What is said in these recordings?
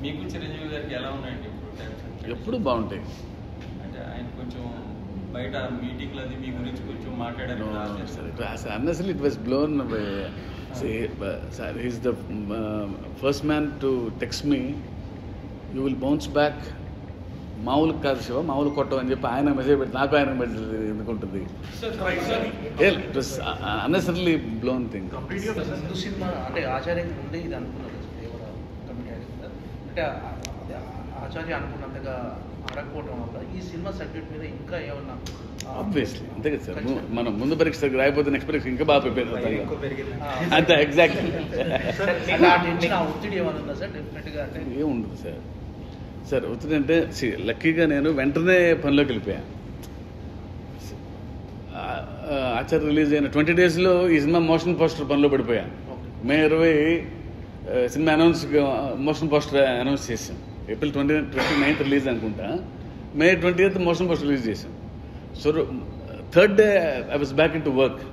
మీకు చిరంజీవి గారికి ఎలా ఉన్నాయండి ఎప్పుడు బాగుంటాయి అంటే ఆయన కొంచెం బయట మీటింగ్లు అది మీ గురించి కొంచెం మాట్లాడారు honestly it was blown away. He's the first man to text me, you will bounce back. మామూలు కాదు శివ మామూలు కొట్టం అని చెప్పి ఆయన మెసేజ్ పెట్టి నాకు ఆయన మెసేజ్ ఎందుకుంటుంది it was unnecessarily blown thing. హిందూ సినిమా అంటే ఆచార్య ముందే ఇది అనుకున్నారు అంటే ఆచార్య అనుకున్నంతగా ఆడకపోవడం వల్ల ఈ సినిమా సబ్జెక్ట్ మీద ఇంకా ఏమన్నా ఆబ్వియస్లీ అంతే కదా సార్. మనం ముందు పరీక్ష రాయిపోతే నెక్స్ట్ పరీక్ష ఇంకా బాగా ప్రిపేర్ అవుతాం అంతే ఎగ్జాక్ట్లీ. ఒత్తిడి ఏమైనా ఉందా సార్? డెఫినెట్గా అంటే ఏముండదు సార్ ఒత్తిడి అంటే లక్కీగా నేను వెంటనే పనిలోకి వెళ్ళిపోయాను. ఆచార్య రిలీజ్ అయిన 20 daysలో ఈ సినిమా మోషన్ పోస్టర్ పనిలో పడిపోయాను. May 20 cinema motion poster announce చేసాం. April 29th రిలీజ్ అనుకుంటా. May 20th motion poster release చేసాం. So 3rd day I was back in to work.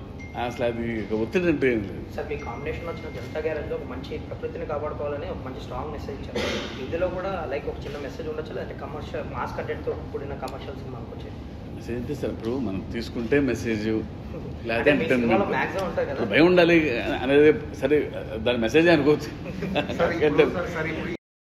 అసలు అది ఒత్తిడి అంటే ఏం లేదు సార్. మీ కాంబినేషన్ వచ్చిన జనతా గ్యారేజ్లో ఒక మంచి ప్రకృతిని కాపాడుకోవాలని ఒక మంచి స్ట్రాంగ్ మెసేజ్ ఇచ్చారు. ఇందులో కూడా లైక్ ఒక చిన్న మెసేజ్ ఉండొచ్చు, లేదంటే కమర్షియల్ మాస్ కంటెంట్తో కూడిన కమర్షియల్ సినిమా అనుకోవచ్చు. మెసేజ్ అంటే సార్ ఇప్పుడు మనం తీసుకుంటే మెసేజ్ లేకపోతే మ్యాక్సిమం ఉంటుంది కదా భయం ఉండాలి అనేది సరే దాని మెసేజ్ అనుకోవచ్చు.